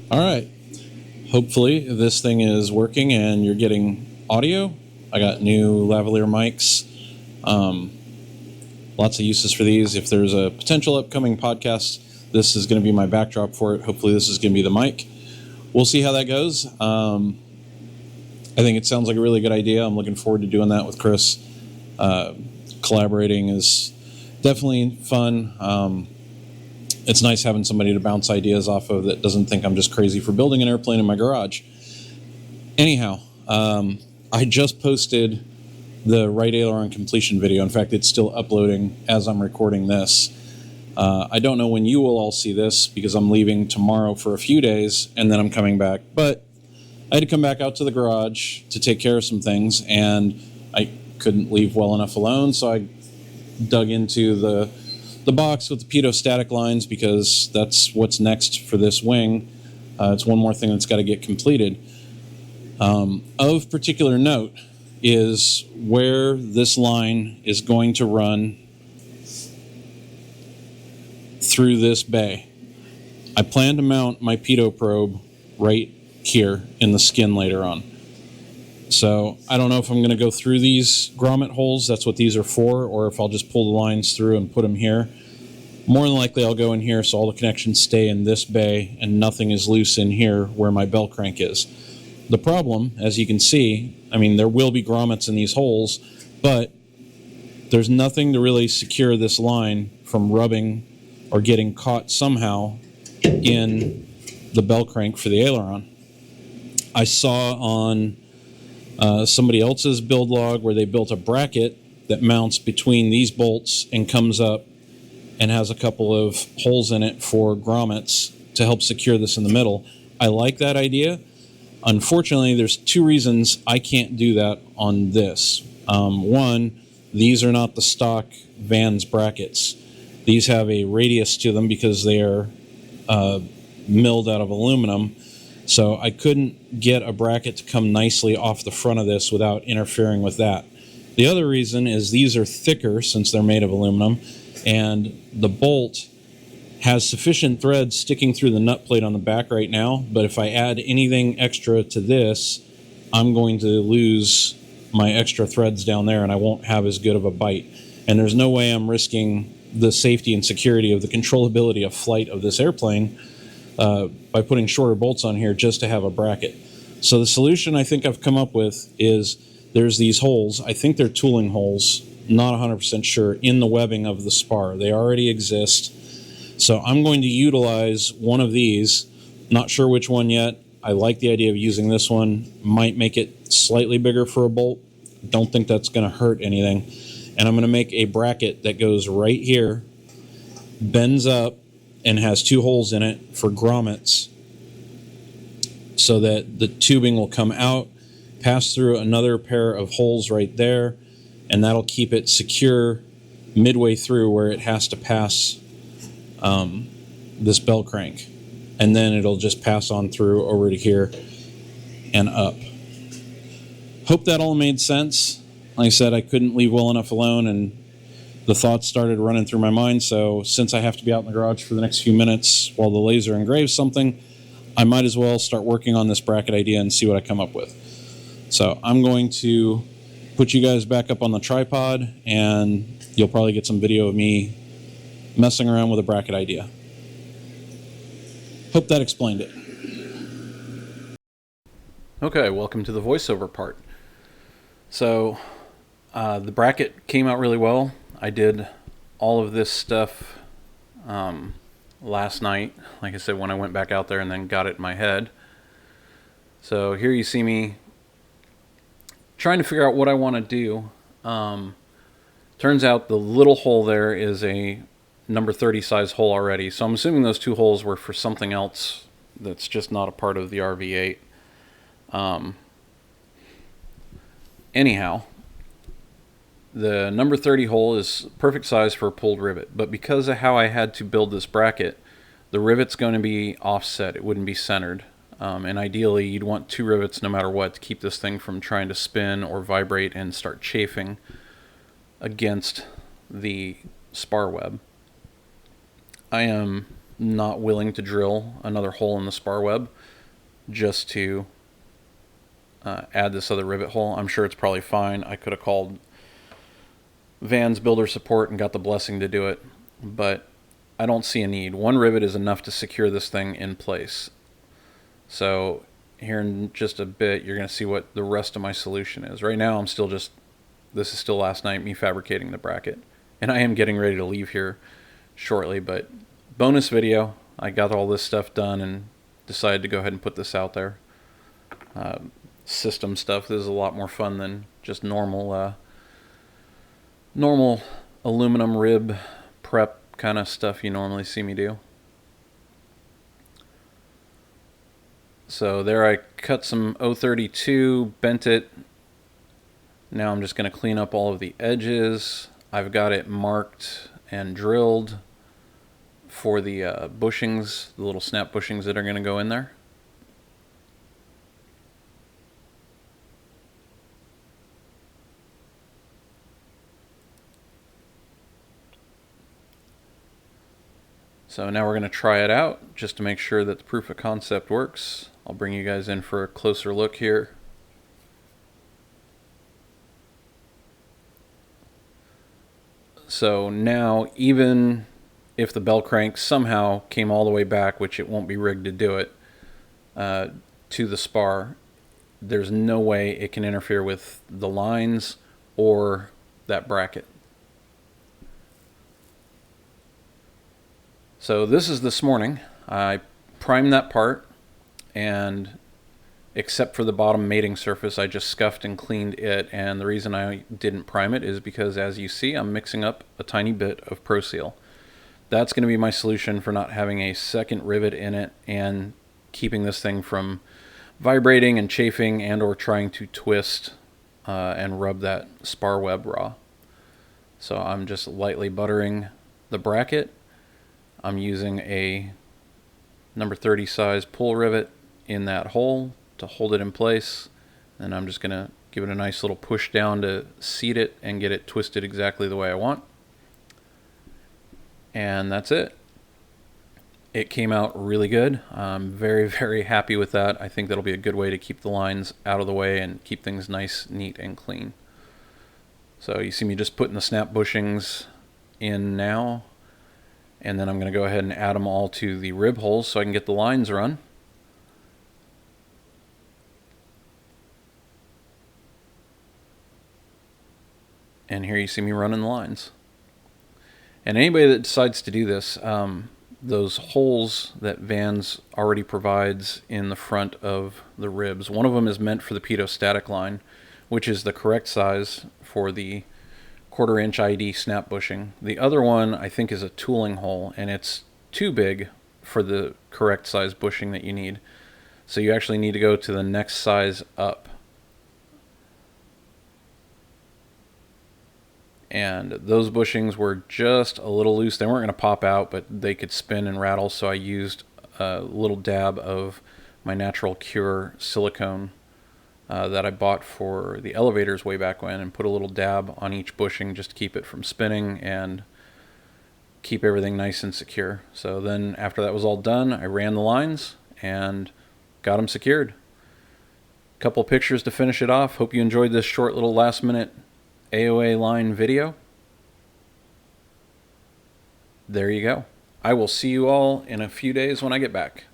All right. Hopefully this thing is working and you're getting audio. I got new lavalier mics. Lots of uses for these. If there's a potential upcoming podcast, this is going to be my backdrop for it. Hopefully this is going to be the mic. We'll see how that goes. I think it sounds like a really good idea. I'm looking forward to doing that with Chris. Collaborating is definitely fun. It's nice having somebody to bounce ideas off of that doesn't think I'm just crazy for building an airplane in my garage. Anyhow, I just posted the right aileron completion video. In fact, it's still uploading as I'm recording this. I don't know when you will all see this because I'm leaving tomorrow for a few days and then I'm coming back. But I had to come back out to the garage to take care of some things and I couldn't leave well enough alone, so I dug into the box with the pitot static lines because that's what's next for this wing. It's one more thing that's got to get completed. Of particular note is where this line is going to run through this bay. I plan to mount my pitot probe right here in the skin later on. So I don't know if I'm going to go through these grommet holes, that's what these are for, or if I'll just pull the lines through and put them here. More than likely I'll go in here so all the connections stay in this bay and nothing is loose in here where my bell crank is. The problem, as you can see, I mean, there will be grommets in these holes, but there's nothing to really secure this line from rubbing or getting caught somehow in the bell crank for the aileron. I saw on somebody else's build log where they built a bracket that mounts between these bolts and comes up and has a couple of holes in it for grommets to help secure this in the middle. I like that idea. Unfortunately, there's two reasons I can't do that on this. One, these are not the stock Vans brackets. These have a radius to them because they are milled out of aluminum. So I couldn't get a bracket to come nicely off the front of this without interfering with that. The other reason is these are thicker since they're made of aluminum, and the bolt has sufficient thread sticking through the nut plate on the back right now, but if I add anything extra to this, I'm going to lose my extra threads down there and I won't have as good of a bite. And there's no way I'm risking the safety and security of the controllability of flight of this airplane by putting shorter bolts on here just to have a bracket. So the solution I think I've come up with is there's these holes. I think they're tooling holes, not 100% sure, in the webbing of the spar. They already exist. So I'm going to utilize one of these. Not sure which one yet. I like the idea of using this one. Might make it slightly bigger for a bolt. Don't think that's going to hurt anything. And I'm going to make a bracket that goes right here, bends up, and has two holes in it for grommets so that the tubing will come out, pass through another pair of holes right there, and that'll keep it secure midway through where it has to pass this bell crank. And then it'll just pass on through over to here and up. Hope that all made sense. Like I said, I couldn't leave well enough alone and the thoughts started running through my mind. So since I have to be out in the garage for the next few minutes while the laser engraves something, I might as well start working on this bracket idea and see what I come up with. So I'm going to put you guys back up on the tripod and you'll probably get some video of me messing around with a bracket idea. Hope that explained it. Okay, welcome to the voiceover part. So the bracket came out really well. I did all of this stuff last night, like I said, when I went back out there and then got it in my head. So here you see me trying to figure out what I want to do. Turns out the little hole there is a number 30 size hole already, so I'm assuming those two holes were for something else that's just not a part of the RV-8. Anyhow, the number 30 hole is perfect size for a pulled rivet, but because of how I had to build this bracket, the rivet's going to be offset. It wouldn't be centered. And ideally, you'd want two rivets no matter what to keep this thing from trying to spin or vibrate and start chafing against the spar web. I am not willing to drill another hole in the spar web just to add this other rivet hole. I'm sure it's probably fine. I could have called Van's builder support and got the blessing to do it, but I don't see a need. One rivet is enough to secure this thing in place. So here in just a bit, you're going to see what the rest of my solution is. Right now, this is still last night, me fabricating the bracket. And I am getting ready to leave here shortly, but bonus video. I got all this stuff done and decided to go ahead and put this out there. System stuff. This is a lot more fun than just normal aluminum rib prep kind of stuff you normally see me do. So there I cut some 032, bent it. Now I'm just going to clean up all of the edges. I've got it marked and drilled for the bushings, the little snap bushings that are going to go in there. So now we're going to try it out just to make sure that the proof of concept works. I'll bring you guys in for a closer look here. So now, even if the bell crank somehow came all the way back, which it won't be rigged to do it, to the spar, there's no way it can interfere with the lines or that bracket. So this is this morning. I primed that part, and except for the bottom mating surface, I just scuffed and cleaned it. And the reason I didn't prime it is because, as you see, I'm mixing up a tiny bit of Pro Seal. That's going to be my solution for not having a second rivet in it and keeping this thing from vibrating and chafing and or trying to twist and rub that spar web raw. So I'm just lightly buttering the bracket. I'm using a number 30 size pull rivet in that hole to hold it in place, and I'm just going to give it a nice little push down to seat it and get it twisted exactly the way I want. And that's it. It came out really good. I'm very, very happy with that. I think that'll be a good way to keep the lines out of the way and keep things nice, neat, and clean. So you see me just putting the snap bushings in now. And then I'm going to go ahead and add them all to the rib holes so I can get the lines run. And here you see me running the lines. And anybody that decides to do this, those holes that Vans already provides in the front of the ribs, one of them is meant for the pitot static line, which is the correct size for the 1/4 inch ID snap bushing. The other one I think is a tooling hole, and it's too big for the correct size bushing that you need. So you actually need to go to the next size up. And those bushings were just a little loose. They weren't going to pop out, but they could spin and rattle, so I used a little dab of my Natural Cure silicone that I bought for the elevators way back when, and put a little dab on each bushing just to keep it from spinning and keep everything nice and secure. So then after that was all done, I ran the lines and got them secured. Couple pictures to finish it off. Hope you enjoyed this short little last minute AOA line video. There you go. I will see you all in a few days when I get back.